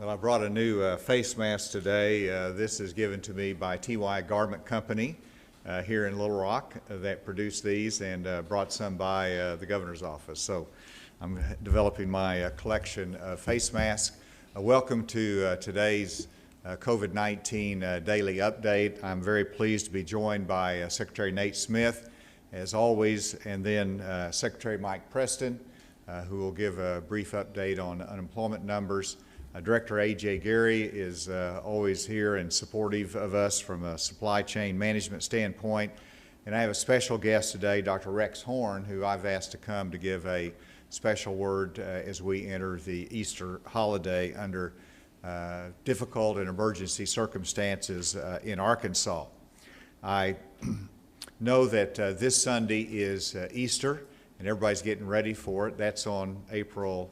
Well, I brought a new face mask today. This is given to me by TY Garment Company here in Little Rock that produced these and brought some by the governor's office. So I'm developing my collection of face masks. Welcome to today's COVID-19 daily update. I'm very pleased to be joined by Secretary Nate Smith, as always, and then Secretary Mike Preston, who will give a brief update on unemployment numbers. Director A.J. Gary is always here and supportive of us from a supply chain management standpoint. And I have a special guest today, Dr. Rex Horn, who I've asked to come to give a special word as we enter the Easter holiday under difficult and emergency circumstances in Arkansas. I know that this Sunday is Easter, and everybody's getting ready for it. That's on April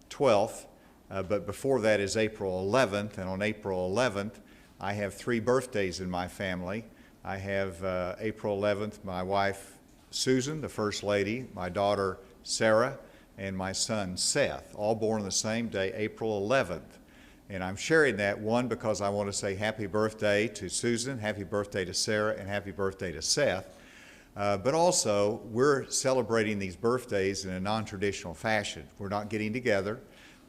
12th. But before that is April 11th, and on April 11th, I have 3 birthdays in my family. I have April 11th, my wife Susan, the First Lady, my daughter Sarah, and my son Seth, all born on the same day, April 11th. And I'm sharing that, one, because I want to say happy birthday to Susan, happy birthday to Sarah, and happy birthday to Seth. But also, we're celebrating these birthdays in a non-traditional fashion. We're not getting together.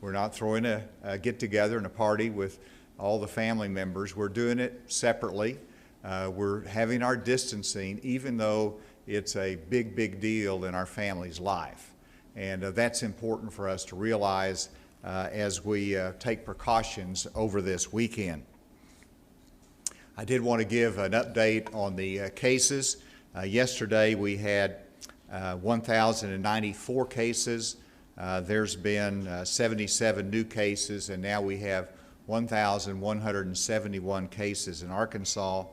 We're not throwing a get-together and a party with all the family members. We're doing it separately. We're having our distancing, even though it's a big, big deal in our family's life. And that's important for us to realize as we take precautions over this weekend. I did want to give an update on the cases. Yesterday we had 1,094 cases. There's been 77 new cases, and now we have 1,171 cases in Arkansas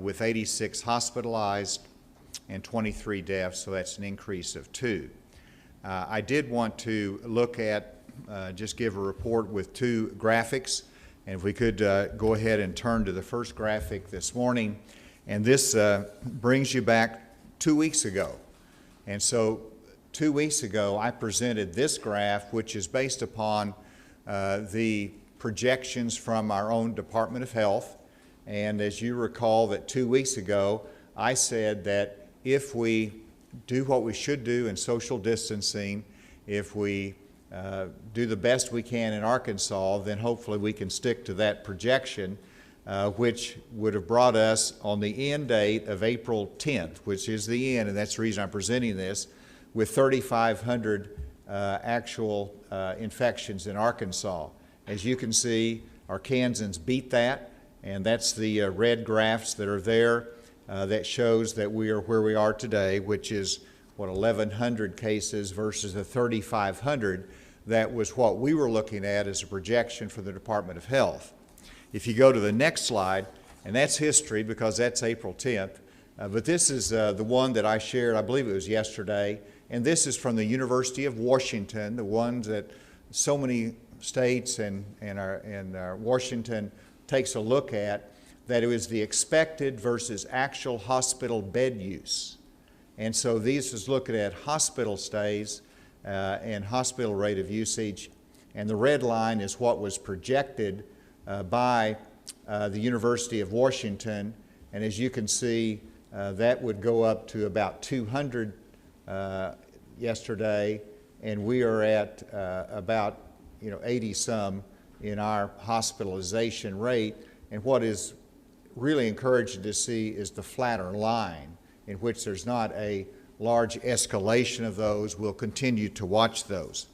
with 86 hospitalized and 23 deaths, so that's an increase of 2. I did want to look at, just give a report with 2 graphics, and if we could go ahead and turn to the first graphic this morning, and this brings you back 2 weeks ago. And so 2 weeks ago, I presented this graph, which is based upon the projections from our own Department of Health. And as you recall that 2 weeks ago, I said that if we do what we should do in social distancing, if we do the best we can in Arkansas, then hopefully we can stick to that projection, which would have brought us on the end date of April 10th, which is the end, and that's the reason I'm presenting this, with 3,500 actual infections in Arkansas. As you can see, Arkansans beat that, and that's the red graphs that are there that shows that we are where we are today, which is, 1,100 cases versus the 3,500. That was what we were looking at as a projection for the Department of Health. If you go to the next slide, and that's history because that's April 10th, but this is the one that I shared, I believe it was yesterday, and this is from the University of Washington, the ones that so many states and Washington takes a look at, that it was the expected versus actual hospital bed use. And so this is looking at hospital stays and hospital rate of usage, and the red line is what was projected by the University of Washington, and as you can see, that would go up to about 200 yesterday, and we are at about 80 some in our hospitalization rate. And what is really encouraging to see is the flatter line, in which there's not a large escalation of those. We'll continue to watch those.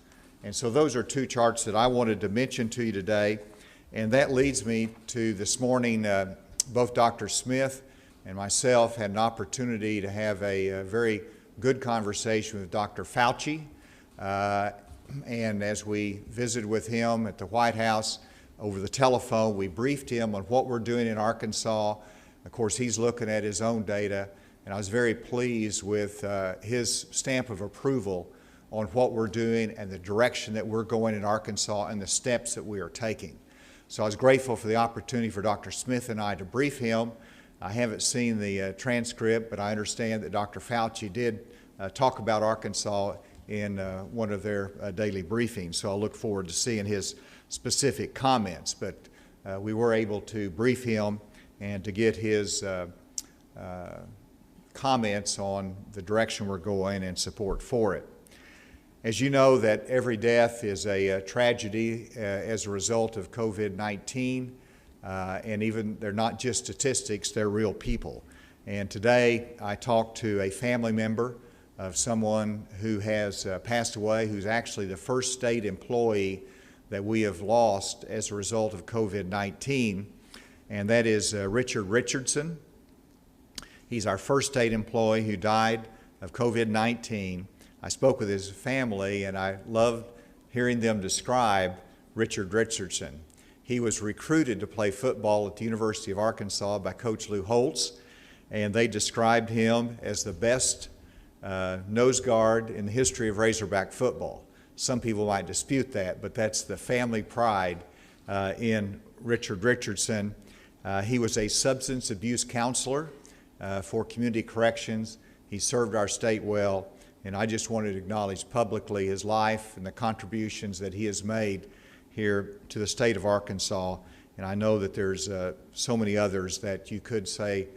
And so those are 2 charts that I wanted to mention to you today, and that leads me to this morning. Both Dr. Smith and myself had an opportunity to have a very good conversation with Dr. Fauci, and as we visited with him at the White House over the telephone, we briefed him on what we're doing in Arkansas. Of course, he's looking at his own data, and I was very pleased with his stamp of approval on what we're doing and the direction that we're going in Arkansas and the steps that we are taking. So I was grateful for the opportunity for Dr. Smith and I to brief him. I haven't seen the transcript, but I understand that Dr. Fauci did talk about Arkansas in one of their daily briefings. So I look forward to seeing his specific comments, but we were able to brief him and to get his comments on the direction we're going and support for it. As you know, that every death is a tragedy as a result of COVID-19, and even they're not just statistics, they're real people. And today I talked to a family member of someone who has passed away, who's actually the first state employee that we have lost as a result of COVID-19, and that is Richard Richardson. He's our first state employee who died of COVID-19. I spoke with his family, and I loved hearing them describe Richard Richardson. He was recruited to play football at the University of Arkansas by Coach Lou Holtz, and they described him as the best nose guard in the history of Razorback football. Some people might dispute that, but that's the family pride in Richard Richardson. He was a substance abuse counselor for community corrections. He served our state well, and I just wanted to acknowledge publicly his life and the contributions that he has made here to the state of Arkansas. And I know that there's so many others that you could say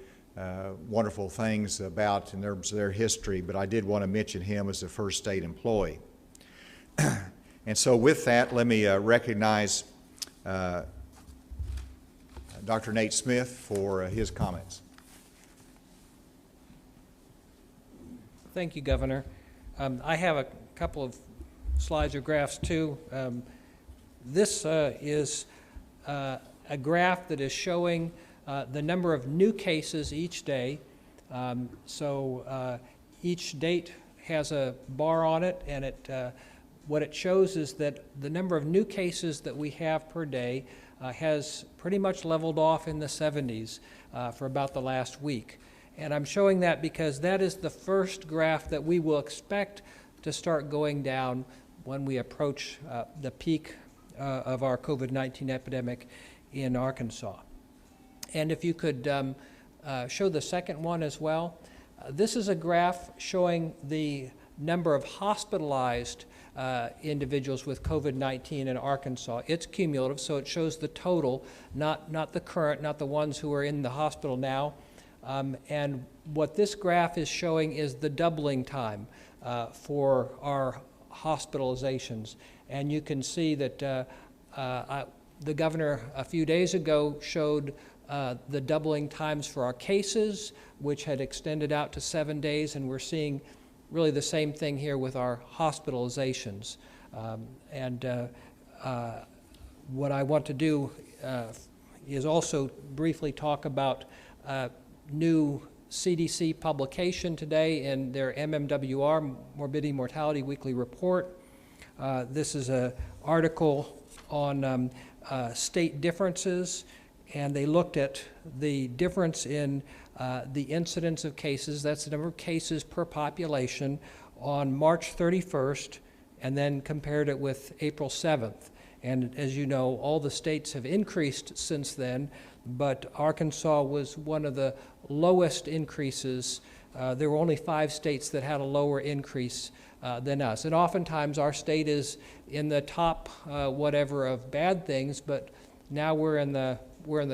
wonderful things about in terms of their history, but I did want to mention him as the first state employee. And so with that, let me recognize Dr. Nate Smith for his comments. Thank you, Governor. I have a couple of slides or graphs too. This is a graph that is showing the number of new cases each day. Each date has a bar on it, and what it shows is that the number of new cases that we have per day has pretty much leveled off in the 70s for about the last week. And I'm showing that because that is the first graph that we will expect to start going down when we approach the peak of our COVID-19 epidemic in Arkansas. And if you could show the second one as well. This is a graph showing the number of hospitalized individuals with COVID-19 in Arkansas. It's cumulative, so it shows the total, not the current, not the ones who are in the hospital now. And what this graph is showing is the doubling time for our hospitalizations. And you can see that the governor a few days ago showed the doubling times for our cases, which had extended out to 7 days, and we're seeing really the same thing here with our hospitalizations. What I want to do is also briefly talk about new CDC publication today in their MMWR, Morbidity Mortality Weekly Report. This is an article on state differences, and they looked at the difference in the incidence of cases, that's the number of cases per population, on March 31st, and then compared it with April 7th. And as you know, all the states have increased since then, but Arkansas was one of the lowest increases. There were only 5 states that had a lower increase than us. And oftentimes our state is in the top whatever of bad things, but now we're in the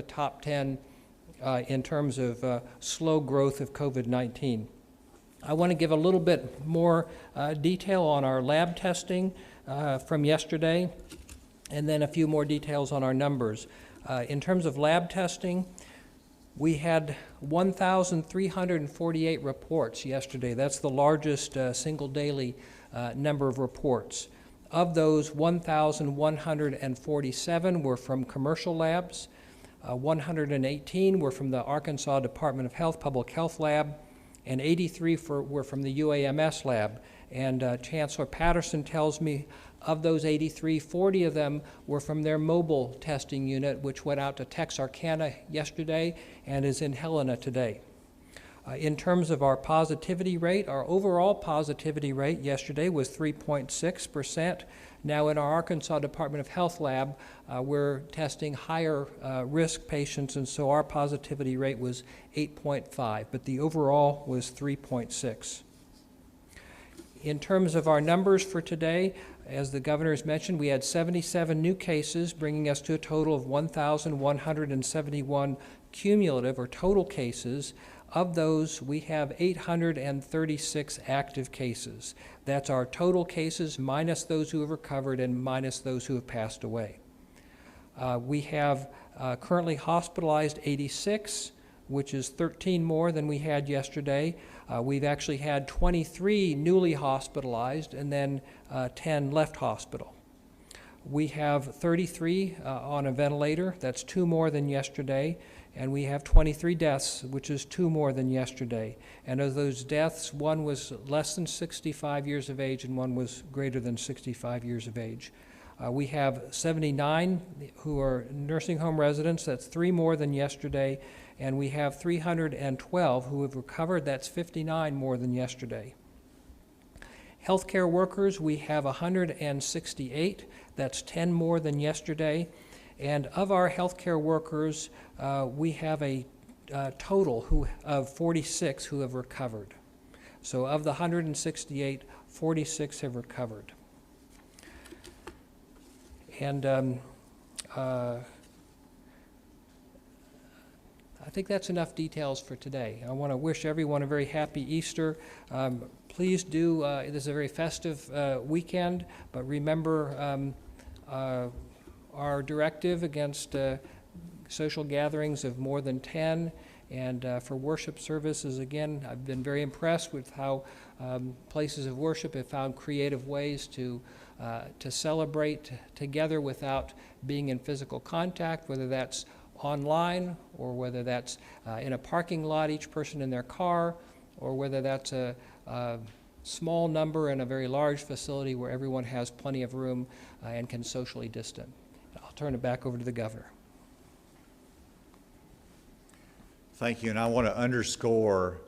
top 10 in terms of slow growth of COVID-19. I want to give a little bit more detail on our lab testing from yesterday, and then a few more details on our numbers. In terms of lab testing, we had 1,348 reports yesterday. That's the largest single daily number of reports. Of those, 1,147 were from commercial labs, 118 were from the Arkansas Department of Health Public Health Lab, and 83 were from the UAMS lab. And Chancellor Patterson tells me of those 83, 40 of them were from their mobile testing unit, which went out to Texarkana yesterday and is in Helena today. In terms of our positivity rate, our overall positivity rate yesterday was 3.6%. Now in our Arkansas Department of Health lab, we're testing higher risk patients, and so our positivity rate was 8.5, but the overall was 3.6. In terms of our numbers for today, As the governor has mentioned, we had 77 new cases, bringing us to a total of 1,171 cumulative or total cases. Of those, we have 836 active cases. That's our total cases minus those who have recovered and minus those who have passed away. We have currently hospitalized 86, which is 13 more than we had yesterday. We've actually had 23 newly hospitalized and then 10 left hospital. We have 33 on a ventilator. That's 2 more than yesterday. And we have 23 deaths, which is 2 more than yesterday. And of those deaths, 1 was less than 65 years of age and 1 was greater than 65 years of age. We have 79 who are nursing home residents. That's 3 more than yesterday. And we have 312 who have recovered. That's 59 more than yesterday. Healthcare workers, we have 168. That's 10 more than yesterday. And of our healthcare workers, we have a total of 46 who have recovered. So of the 168, 46 have recovered. And I think that's enough details for today. I want to wish everyone a very happy Easter. Please do, this is a very festive weekend, but remember our directive against social gatherings of more than 10, and for worship services, again, I've been very impressed with how places of worship have found creative ways to celebrate together without being in physical contact, whether that's online or whether that's in a parking lot, each person in their car, or whether that's a small number in a very large facility where everyone has plenty of room and can socially distance. I'll turn it back over to the governor. Thank you, and I want to underscore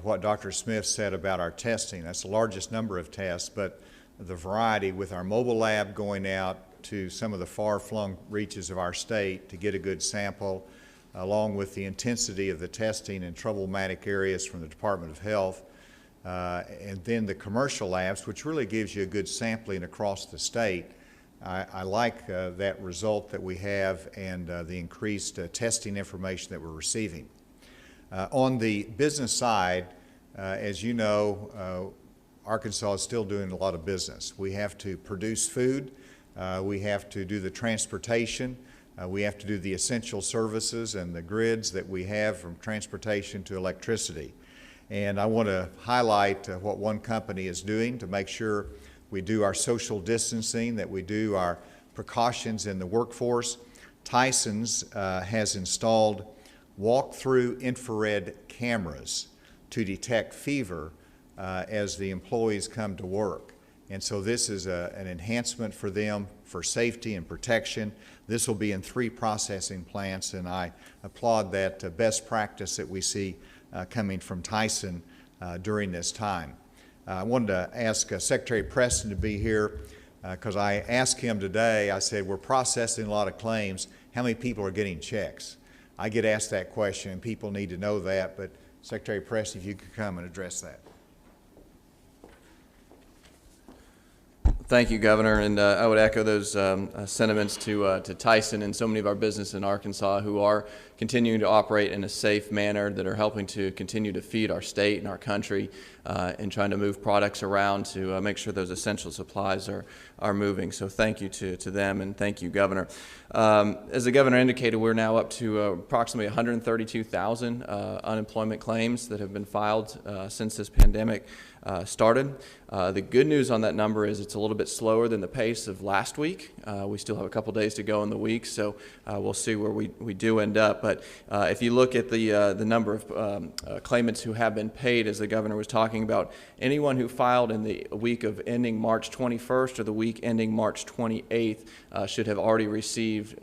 what Dr. Smith said about our testing. That's the largest number of tests, but the variety with our mobile lab going out to some of the far-flung reaches of our state to get a good sample, along with the intensity of the testing in problematic areas from the Department of Health, and then the commercial labs, which really gives you a good sampling across the state. I like that result that we have and the increased testing information that we're receiving. On the business side, as you know, Arkansas is still doing a lot of business. We have to produce food, we have to do the transportation, we have to do the essential services and the grids that we have from transportation to electricity. And I want to highlight what one company is doing to make sure we do our social distancing, that we do our precautions in the workforce. Tyson's has installed walk-through infrared cameras to detect fever as the employees come to work. And so this is an enhancement for them for safety and protection. This will be in 3 processing plants, and I applaud that best practice that we see coming from Tyson during this time. I wanted to ask Secretary Preston to be here because I asked him today, I said, we're processing a lot of claims. How many people are getting checks? I get asked that question, and people need to know that, but Secretary Preston, if you could come and address that. Thank you, Governor, and I would echo those sentiments to Tyson and so many of our businesses in Arkansas who are continuing to operate in a safe manner, that are helping to continue to feed our state and our country and trying to move products around to make sure those essential supplies are moving. So thank you to them, and thank you, Governor. As the Governor indicated, we're now up to approximately 132,000 unemployment claims that have been filed since this pandemic started. The good news on that number is it's a little bit slower than the pace of last week. We still have a couple days to go in the week, so we'll see where we do end up. But if you look at the number of claimants who have been paid, as the Governor was talking about, anyone who filed in the week of ending March 21st or the week ending March 28th should have already received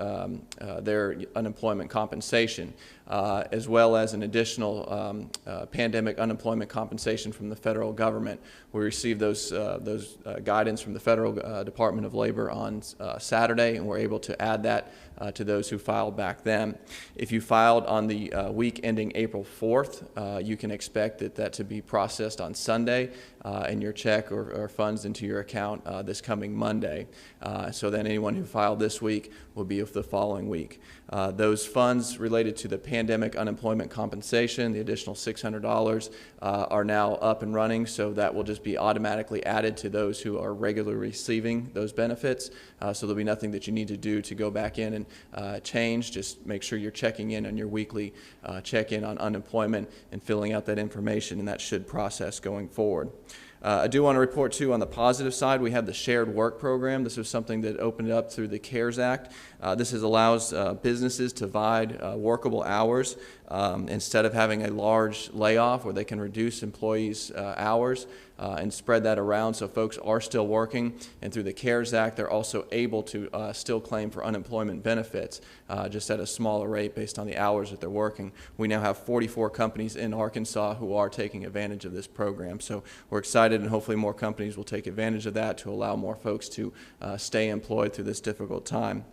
their unemployment compensation, as well as an additional pandemic unemployment compensation from the federal government. We received those guidance from the Federal Department of Labor on Saturday, and we're able to add that to those who filed back then. If you filed on the week ending April 4th, you can expect that to be processed on Sunday and your check or funds into your account this coming Monday. So then anyone who filed this week will be of the following week. Those funds related to the pandemic unemployment compensation, the additional $600, are now up and running, so that will just be automatically added to those who are regularly receiving those benefits. So there'll be nothing that you need to do to go back in and change. Just make sure you're checking in on your weekly check-in on unemployment and filling out that information, and that should process going forward. I do want to report, too, on the positive side, we have the shared work program. This was something that opened up through the CARES Act. This allows businesses to provide workable hours instead of having a large layoff where they can reduce employees' hours and spread that around so folks are still working. And through the CARES Act, they're also able to still claim for unemployment benefits just at a smaller rate based on the hours that they're working. We now have 44 companies in Arkansas who are taking advantage of this program. So we're excited, and hopefully more companies will take advantage of that to allow more folks to stay employed through this difficult time.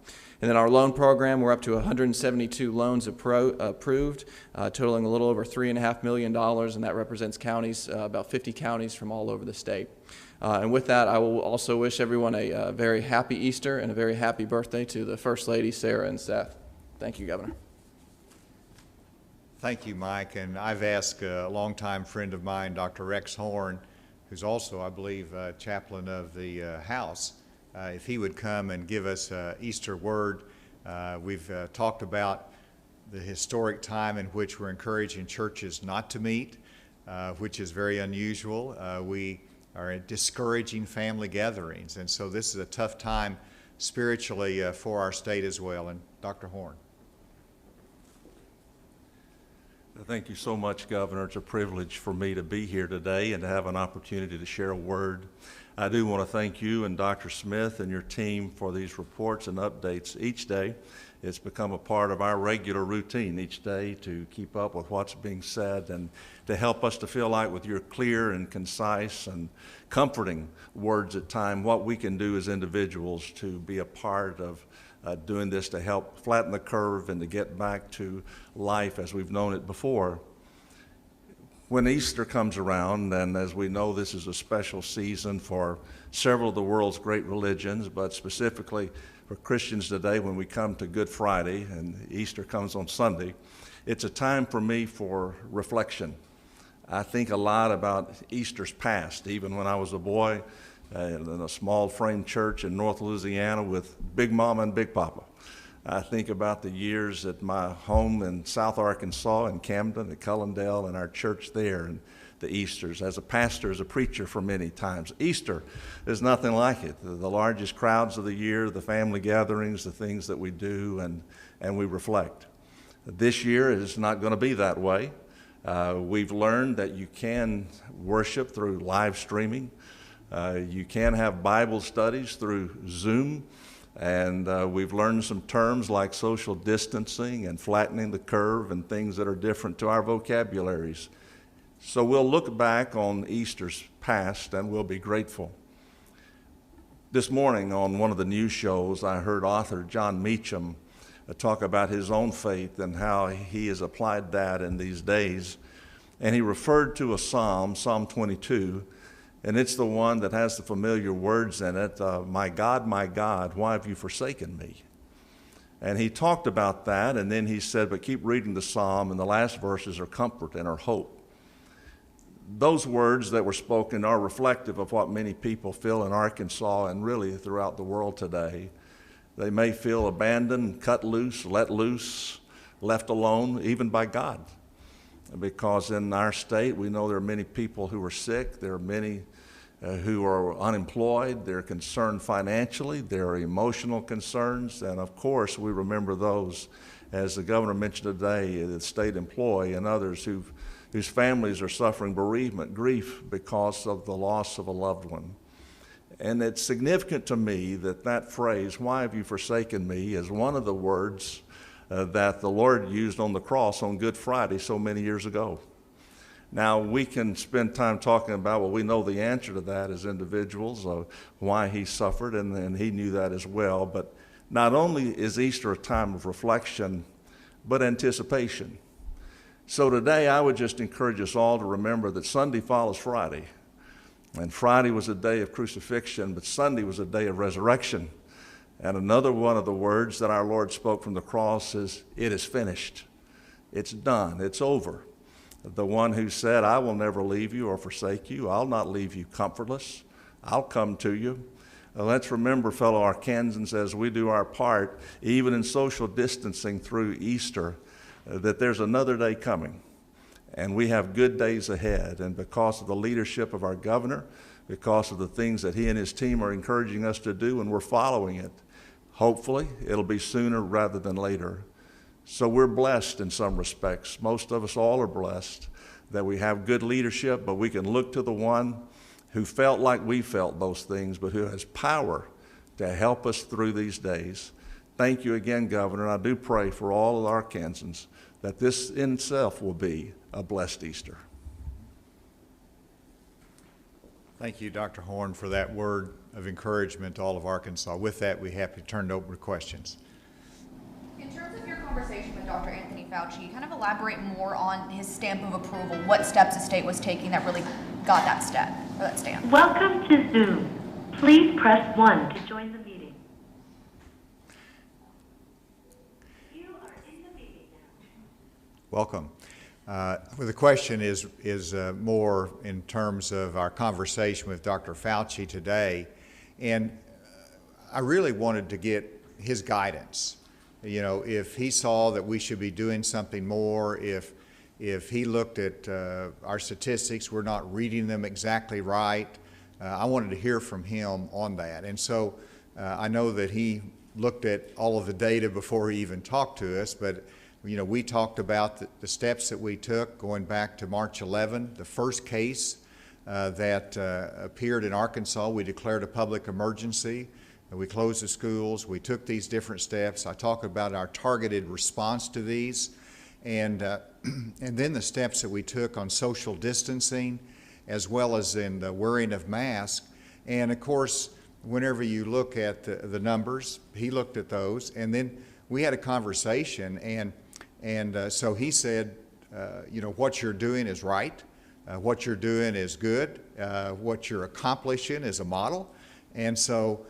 And then our loan program, we're up to 172 loans approved, totaling a little over $3.5 million, and that represents counties, about 50 counties from all over the state. And with that, I will also wish everyone a very happy Easter and a very happy birthday to the First Lady, Sarah and Seth. Thank you, Governor. Thank you, Mike. And I've asked a longtime friend of mine, Dr. Rex Horn, who's also, I believe, chaplain of the House, if he would come and give us an Easter word. We've talked about the historic time in which we're encouraging churches not to meet, which is very unusual. We are discouraging family gatherings, and so this is a tough time spiritually for our state as well. And Dr. Horn. Thank you so much, Governor. It's a privilege for me to be here today and to have an opportunity to share a word. I do want to thank you and Dr. Smith and your team for these reports and updates each day. It's become a part of our regular routine each day to keep up with what's being said and to help us to feel like with your clear and concise and comforting words at time, what we can do as individuals to be a part of doing this to help flatten the curve and to get back to life as we've known it before. When Easter comes around, and as we know, this is a special season for several of the world's great religions, but specifically for Christians today, when we come to Good Friday and Easter comes on Sunday, it's a time for me for reflection. I think a lot about Easter's past, even when I was a boy in a small frame church in North Louisiana with Big Mama and Big Papa. I think about the years at my home in South Arkansas, in Camden, at Cullendale, and our church there, and the Easters. As a pastor, as a preacher for many times, Easter is nothing like it. The largest crowds of the year, the family gatherings, the things that we do, and we reflect. This year it is not going to be that way. We've learned that you can worship through live streaming. You can have Bible studies through Zoom. And we've learned some terms like social distancing and flattening the curve and things that are different to our vocabularies. So we'll look back on Easter's past and we'll be grateful. This morning on one of the news shows, I heard author John Meacham talk about his own faith and how he has applied that in these days. And he referred to a psalm, Psalm 22, and it's the one that has the familiar words in it, my God, why have you forsaken me? And he talked about that, and then he said, but keep reading the psalm, and the last verses are comfort and are hope. Those words that were spoken are reflective of what many people feel in Arkansas and really throughout the world today. They may feel abandoned, cut loose, let loose, left alone, even by God. Because in our state, we know there are many people who are sick. There are many who are unemployed. They're concerned financially. There are emotional concerns. And of course, we remember those, as the governor mentioned today, the state employee and others whose families are suffering bereavement, grief because of the loss of a loved one. And it's significant to me that that phrase, why have you forsaken me, is one of the words that the Lord used on the cross on Good Friday so many years ago. Now, we can spend time talking about, well, we know the answer to that as individuals, why he suffered, and he knew that as well. But Not only is Easter a time of reflection, but anticipation. So today I would just encourage us all to remember that Sunday follows Friday. And Friday was a day of crucifixion, but Sunday was a day of resurrection. And another one of the words that our Lord spoke from the cross is, "It is finished." It's done. It's over. The one who said, "I will never leave you or forsake you. I'll not leave you comfortless. I'll come to you." Let's remember, fellow Arkansans, as we do our part, even in social distancing through Easter, that there's another day coming. And we have good days ahead. And because of the leadership of our governor, because of the things that he and his team are encouraging us to do, and we're following it, hopefully it'll be sooner rather than later. So we're blessed in some respects. Most of us all are blessed that we have good leadership, but we can look to the one who felt like we felt those things, but who has power to help us through these days. Thank you again, Governor. And I do pray for all of the Arkansans that this in itself will be a blessed Easter. Thank you, Dr. Horn, for that word of encouragement to all of Arkansas. With that, we have to turn it over to questions. In terms of your conversation with Dr. Anthony Fauci, kind of elaborate more on his stamp of approval, what steps the state was taking that really got that step, or that stamp. Welcome to Zoom. Please press 1 to join the meeting. You are in the meeting now. Welcome. Well, the question is more in terms of our conversation with Dr. Fauci today, and I really wanted to get his guidance. You know, if he saw that we should be doing something more, if he looked at our statistics, we're not reading them exactly right. I wanted to hear from him on that. And so I know that he looked at all of the data before he even talked to us, but you know, we talked about the steps that we took going back to March 11, the first case that appeared in Arkansas. We declared a public emergency. We closed the schools. We took these different steps. I talk about our targeted response to these, and then the steps that we took on social distancing, as well as in the wearing of masks. And of course, whenever you look at the numbers, he looked at those, and then we had a conversation, and so he said, you know, what you're doing is right, what you're doing is good, what you're accomplishing is a model, and so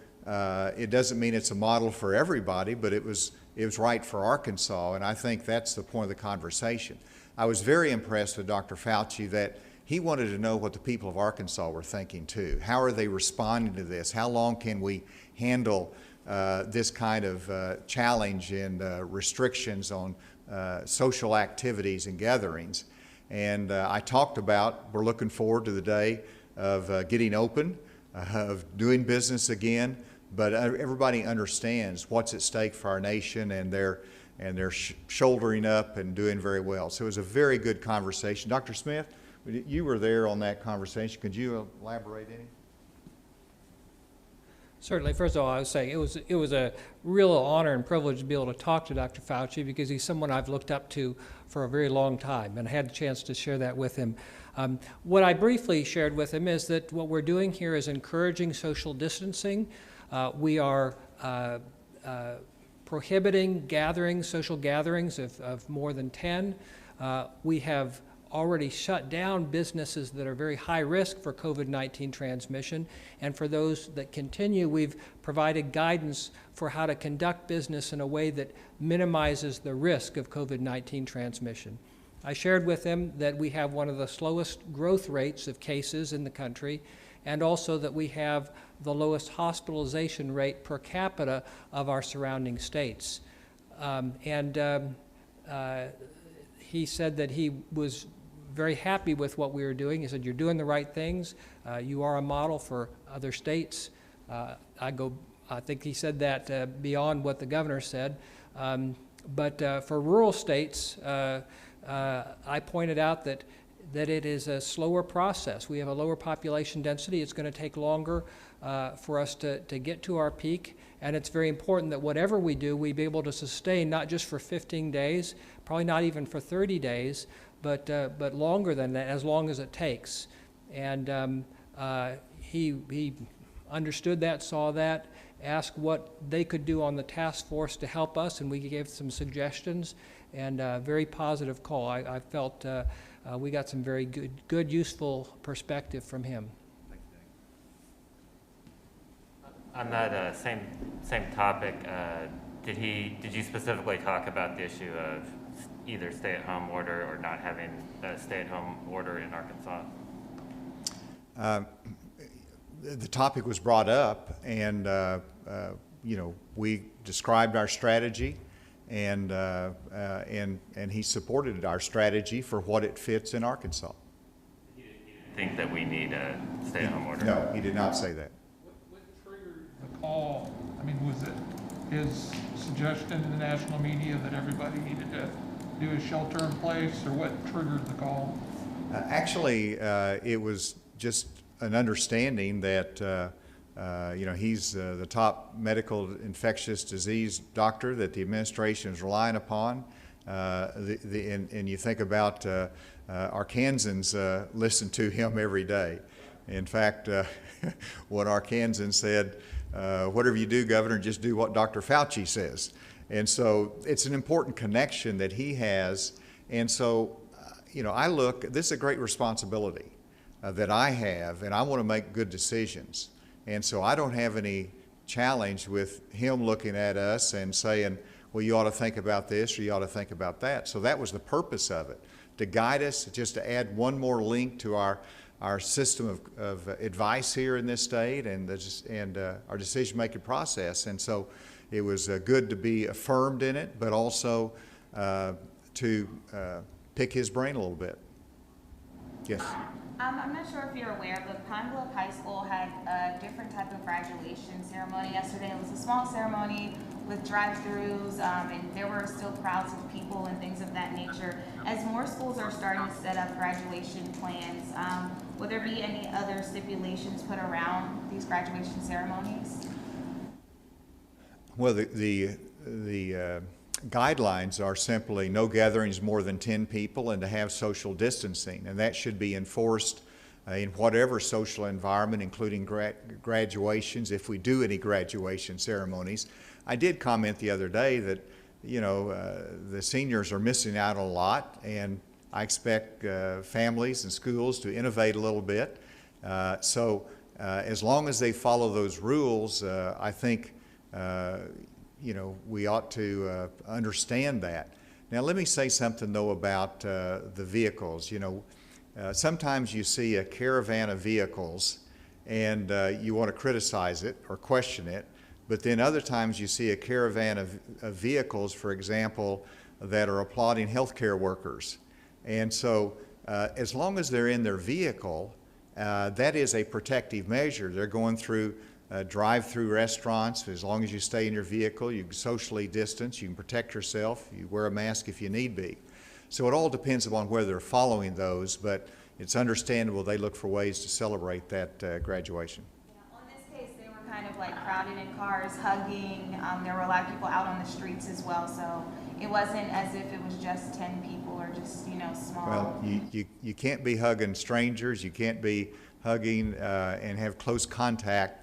it doesn't mean it's a model for everybody, but it was right for Arkansas, and I think that's the point of the conversation. I was very impressed with Dr. Fauci that he wanted to know what the people of Arkansas were thinking too. How are they responding to this? How long can we handle this kind of challenge and restrictions on social activities and gatherings? And I talked about, we're looking forward to the day of getting open, of doing business again, but everybody understands what's at stake for our nation, and they're shouldering up and doing very well. So it was a very good conversation. Dr. Smith, you were there on that conversation. Could you elaborate any? Certainly. First of all, I would say it was a real honor and privilege to be able to talk to Dr. Fauci, because he's someone I've looked up to for a very long time, and I had a chance to share that with him. What I briefly shared with him is that what we're doing here is encouraging social distancing. We are prohibiting gatherings, social gatherings of more than 10. We have already shut down businesses that are very high risk for COVID-19 transmission, and for those that continue, we've provided guidance for how to conduct business in a way that minimizes the risk of COVID-19 transmission. I shared with him that we have one of the slowest growth rates of cases in the country, and also that we have the lowest hospitalization rate per capita of our surrounding states. He said that he was very happy with what we were doing. He said, "You're doing the right things. You are a model for other states." I think he said that beyond what the governor said. But for rural states, I pointed out that it is a slower process. We have a lower population density. It's going to take longer for us to get to our peak, and it's very important that whatever we do, we be able to sustain, not just for 15 days, probably not even for 30 days, but longer than that, as long as it takes. And he understood that, saw that, asked what they could do on the task force to help us, and we gave some suggestions, and very positive call. I felt we got some very good, useful perspective from him. On that same topic, did you specifically talk about the issue of either stay-at-home order or not having a stay-at-home order in Arkansas? The topic was brought up, and you know, we described our strategy, and he supported our strategy for what it fits in Arkansas. You didn't think that we need a stay-at-home order? No, he did not say that. What triggered the call? I mean, was it his suggestion in the national media that everybody needed to do a shelter in place, or what triggered the call? Actually, it was just an understanding that you know, he's the top medical infectious disease doctor that the administration is relying upon. And you think about Arkansans listen to him every day. In fact, one Arkansan said, whatever you do, Governor, just do what Dr. Fauci says. And so it's an important connection that he has. And so, you know, this is a great responsibility that I have, and I want to make good decisions. And so I don't have any challenge with him looking at us and saying, well, you ought to think about this or you ought to think about that. So that was the purpose of it, to guide us, just to add one more link to our system of advice here in this state and our decision-making process. And so it was good to be affirmed in it, but also to pick his brain a little bit. Yes. I'm not sure if you're aware, but Pine Bluff High School had a different type of graduation ceremony yesterday. It was a small ceremony with drive-throughs, and there were still crowds of people and things of that nature. As more schools are starting to set up graduation plans, will there be any other stipulations put around these graduation ceremonies? Well, the guidelines are simply no gatherings more than 10 people and to have social distancing, and that should be enforced in whatever social environment, including graduations, if we do any graduation ceremonies. I did comment the other day that, you know, the seniors are missing out on a lot, and I expect families and schools to innovate a little bit. So as long as they follow those rules, I think you know, we ought to understand that. Now, let me say something, though, about the vehicles. You know, sometimes you see a caravan of vehicles and you want to criticize it or question it, but then other times you see a caravan of vehicles, for example, that are applauding healthcare workers. And so as long as they're in their vehicle, that is a protective measure. They're going through drive-through restaurants. As long as you stay in your vehicle, you can socially distance, you can protect yourself, you wear a mask if you need be. So it all depends upon whether they're following those, but it's understandable they look for ways to celebrate that graduation. Yeah, on this case, they were kind of like crowded in cars, hugging. There were a lot of people out on the streets as well, so it wasn't as if it was just 10 people or just, you know, small. Well, you can't be hugging strangers, you can't be hugging and have close contact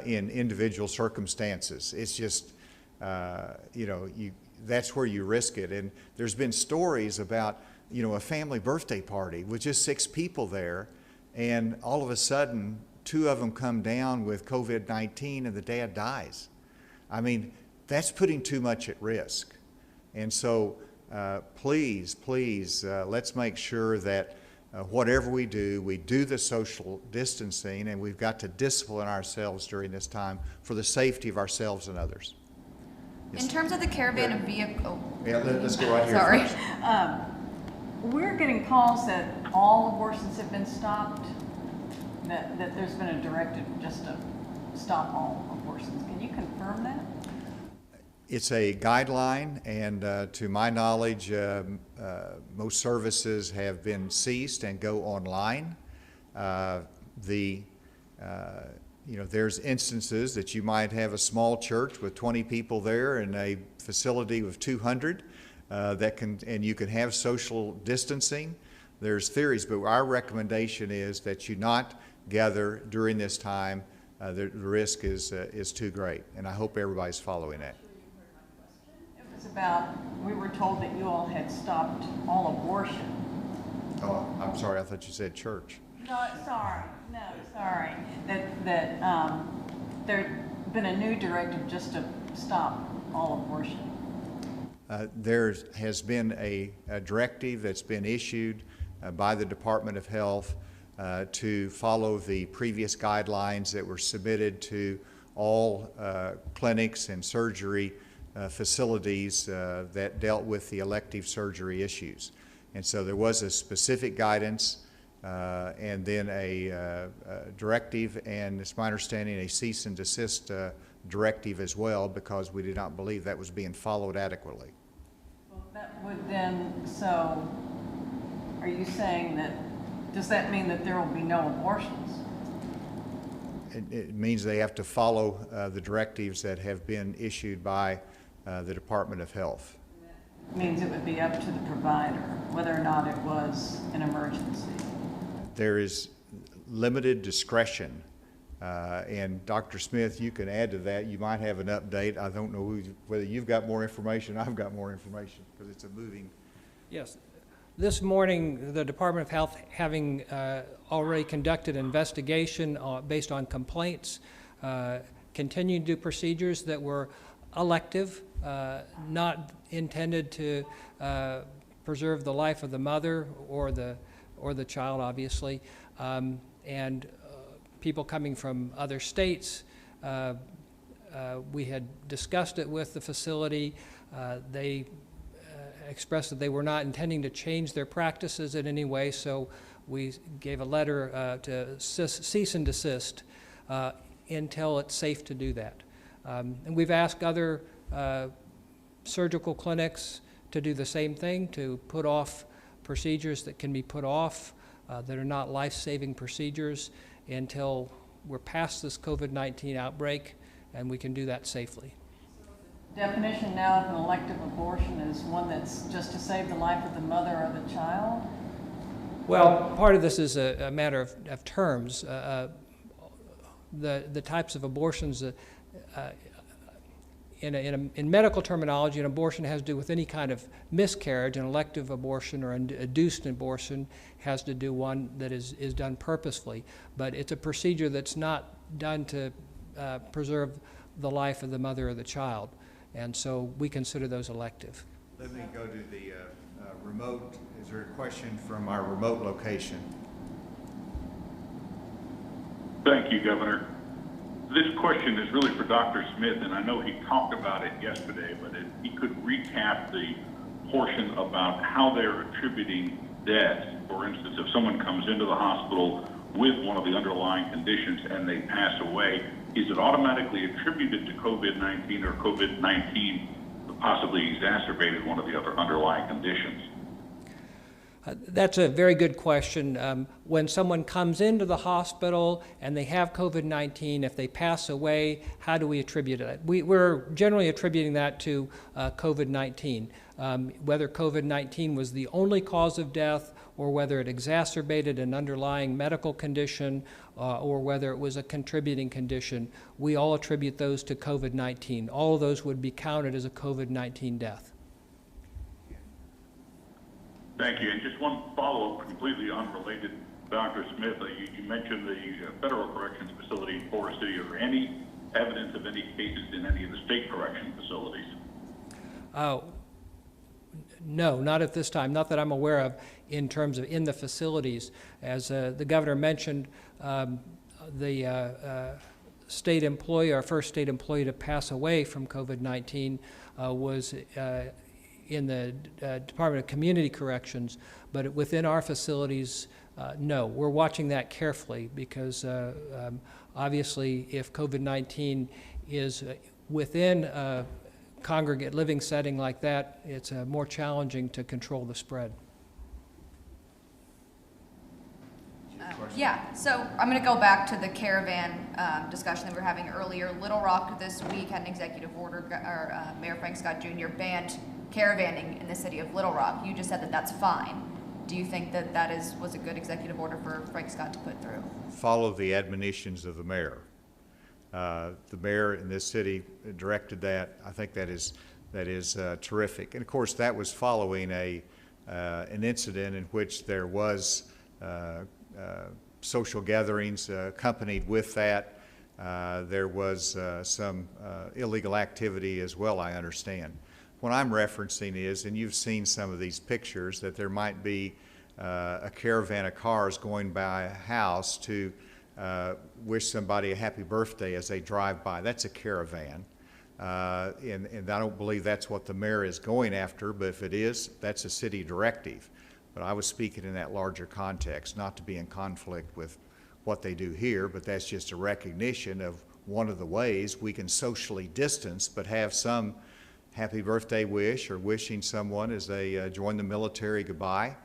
in individual circumstances. It's just, you know, that's where you risk it. And there's been stories about, you know, a family birthday party with just 6 people there, and all of a sudden, 2 of them come down with COVID-19 and the dad dies. I mean, that's putting too much at risk. And so, please, let's make sure that whatever we do the social distancing, and we've got to discipline ourselves during this time for the safety of ourselves and others. In terms of the caravan of vehicles. Yeah, let's go right here Sorry. first. We're getting calls that all abortions have been stopped, that there's been a directive just to stop all abortions. Can you confirm that? It's a guideline, and to my knowledge, most services have been ceased and go online. You know, there's instances that you might have a small church with 20 people there and a facility with 200 and you can have social distancing. There's theories, but our recommendation is that you not gather during this time the risk is too great. And I hope everybody's following that. It was about, we were told that you all had stopped all abortion. Oh, I'm sorry, I thought you said church. No, sorry, that there'd been a new directive just to stop all abortion. There has been a directive that's been issued by the Department of Health to follow the previous guidelines that were submitted to all clinics and surgery facilities that dealt with the elective surgery issues. And so there was a specific guidance and then a directive, and it's my understanding a cease and desist directive as well, because we did not believe that was being followed adequately. Well, that would then, so are you saying that, does that mean that there will be no abortions? It means they have to follow the directives that have been issued by the Department of Health. Means it would be up to the provider, whether or not it was an emergency. There is limited discretion, and Dr. Smith, you can add to that. You might have an update. I don't know whether you've got more information. I've got more information because it's a moving. Yes. This morning, the Department of Health, having already conducted an investigation based on complaints, continued to do procedures that were elective, not intended to preserve the life of the mother or the child, obviously, and people coming from other states. We had discussed it with the facility. They expressed that they were not intending to change their practices in any way, so we gave a letter to cease and desist until it's safe to do that. And we've asked other surgical clinics to do the same thing, to put off procedures that can be put off, that are not life-saving procedures, until we're past this COVID-19 outbreak and we can do that safely. Definition now of an elective abortion is one that's just to save the life of the mother or the child? Well, part of this is a matter of terms. The types of abortions, in medical terminology, an abortion has to do with any kind of miscarriage. An elective abortion or an induced abortion has to do one that is done purposefully. But it's a procedure that's not done to preserve the life of the mother or the child. And so we consider those elective. Let me go to the remote. Is there a question from our remote location? Thank you, Governor. This question is really for Dr. Smith, and I know he talked about it yesterday, but if he could recap the portion about how they're attributing deaths. For instance, if someone comes into the hospital with one of the underlying conditions and they pass away, is it automatically attributed to COVID-19, or COVID-19 possibly exacerbated one of the other underlying conditions? That's a very good question. When someone comes into the hospital and they have COVID-19, if they pass away, how do we attribute it? We're generally attributing that to COVID-19. Whether COVID-19 was the only cause of death, or whether it exacerbated an underlying medical condition, or whether it was a contributing condition, we all attribute those to COVID-19. All of those would be counted as a COVID-19 death. Thank you. And just one follow-up, completely unrelated, Dr. Smith. You mentioned the Federal Corrections Facility in Forest City. Are there any evidence of any cases in any of the state correction facilities? No, not at this time, not that I'm aware of in terms of in the facilities. As the governor mentioned, the state employee, our first state employee to pass away from COVID-19 was in the Department of Community Corrections, but within our facilities, no. We're watching that carefully because obviously if COVID-19 is within a congregate living setting like that, it's more challenging to control the spread. Yeah, so I'm going to go back to the caravan discussion that we were having earlier. Little Rock this week had an executive order, Mayor Frank Scott Jr. banned caravanning in the city of Little Rock. You just said that that's fine. Do you think that was a good executive order for Frank Scott to put through? Follow the admonitions of the mayor. The mayor in this city directed that. I think that is terrific. And of course, that was following an incident in which there was social gatherings accompanied with that. There was some illegal activity as well, I understand. What I'm referencing is, and you've seen some of these pictures, that there might be a caravan of cars going by a house to wish somebody a happy birthday as they drive by. That's a caravan. And I don't believe that's what the mayor is going after, but if it is, that's a city directive. But I was speaking in that larger context, not to be in conflict with what they do here, but that's just a recognition of one of the ways we can socially distance, but have some happy birthday wish or wishing someone as they join the military goodbye.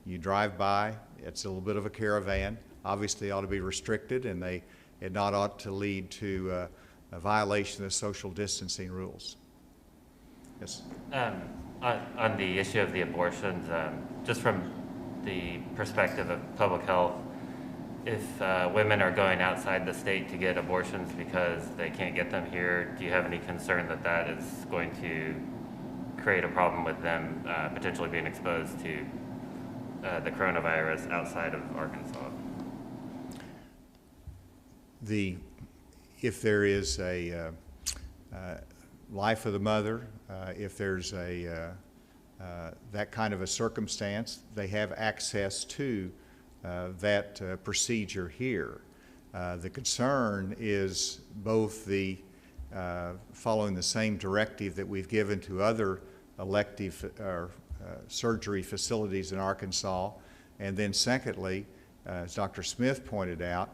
You drive by, it's a little bit of a caravan. Obviously, it ought to be restricted, and it not ought to lead to a violation of social distancing rules. Yes? On the issue of the abortions, just from the perspective of public health, if women are going outside the state to get abortions because they can't get them here, do you have any concern that that is going to create a problem with them potentially being exposed to the coronavirus outside of Arkansas? If there is a life of the mother, if there's that kind of a circumstance, they have access to that procedure here. The concern is both the following the same directive that we've given to other elective surgery facilities in Arkansas, and then secondly, as Dr. Smith pointed out,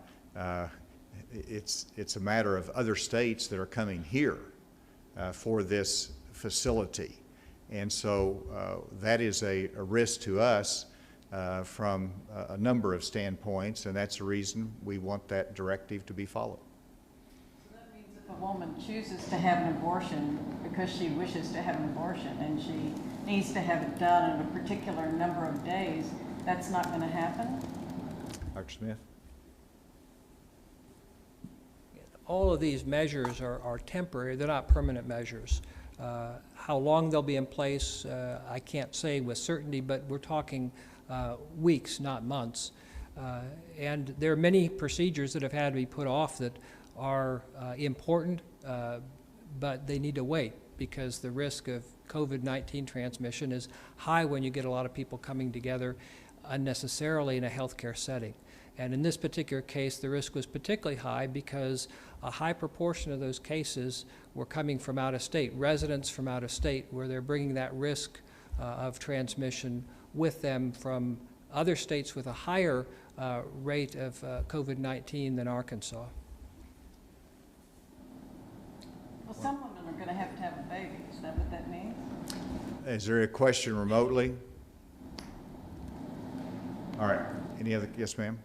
it's a matter of other states that are coming here for this facility. And so that is a risk to us from a number of standpoints, and that's the reason we want that directive to be followed. So that means if a woman chooses to have an abortion because she wishes to have an abortion and she needs to have it done in a particular number of days, that's not going to happen? Dr. Smith? All of these measures are temporary. They're not permanent measures. How long they'll be in place, I can't say with certainty, but we're talking weeks, not months. And there are many procedures that have had to be put off that are important, but they need to wait because the risk of COVID-19 transmission is high when you get a lot of people coming together unnecessarily in a healthcare setting. And in this particular case, the risk was particularly high because a high proportion of those cases were coming from out of state, residents from out of state, where they're bringing that risk of transmission with them from other states with a higher rate of COVID-19 than Arkansas. Well, some women are going to have a baby. Is that what that means? Is there a question remotely? All right. Any other? Yes, ma'am.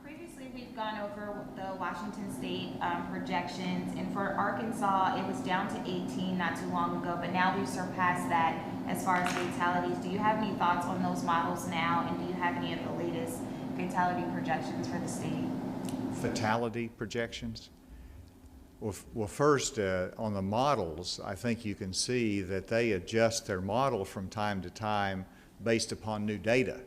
Previously, we've gone over the Washington State projections, and for Arkansas, it was down to 18 not too long ago, but now we've surpassed that as far as fatalities. Do you have any thoughts on those models now, and do you have any of the latest fatality projections for the state? Fatality projections? Well, first, on the models, I think you can see that they adjust their model from time to time based upon new data.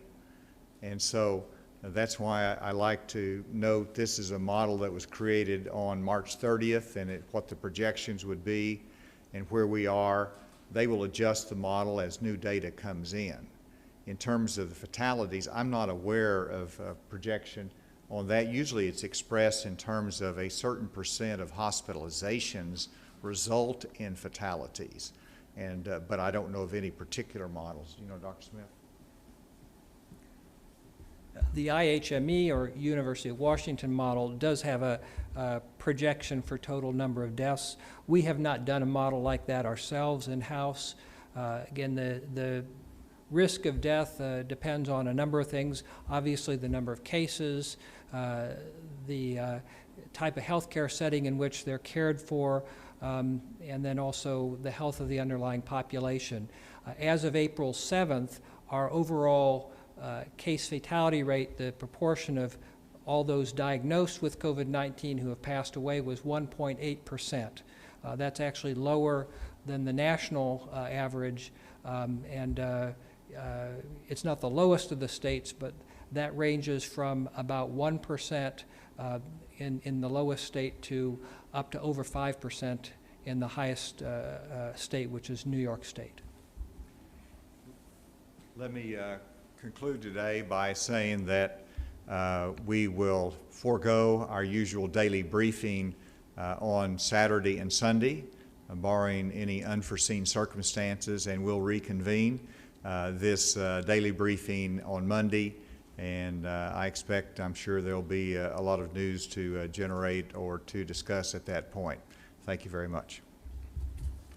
And so that's why I like to note this is a model that was created on March 30th, and what the projections would be and where we are. They will adjust the model as new data comes in. In terms of the fatalities, I'm not aware of a projection on that. Usually it's expressed in terms of a certain percent of hospitalizations result in fatalities. And, but I don't know of any particular models. You know, Dr. Smith? The IHME, or University of Washington model, does have a projection for total number of deaths. We have not done a model like that ourselves in-house. Again, the risk of death depends on a number of things. Obviously, the number of cases, the type of healthcare setting in which they're cared for, and then also the health of the underlying population. As of April 7th, our overall case fatality rate, the proportion of all those diagnosed with COVID-19 who have passed away was 1.8%. That's actually lower than the national average, and it's not the lowest of the states, but that ranges from about 1% in the lowest state to up to over 5% in the highest state, which is New York State. Let me conclude today by saying that we will forego our usual daily briefing on Saturday and Sunday, barring any unforeseen circumstances, and we'll reconvene this daily briefing on Monday. And I'm sure there'll be a lot of news to generate or to discuss at that point. Thank you very much.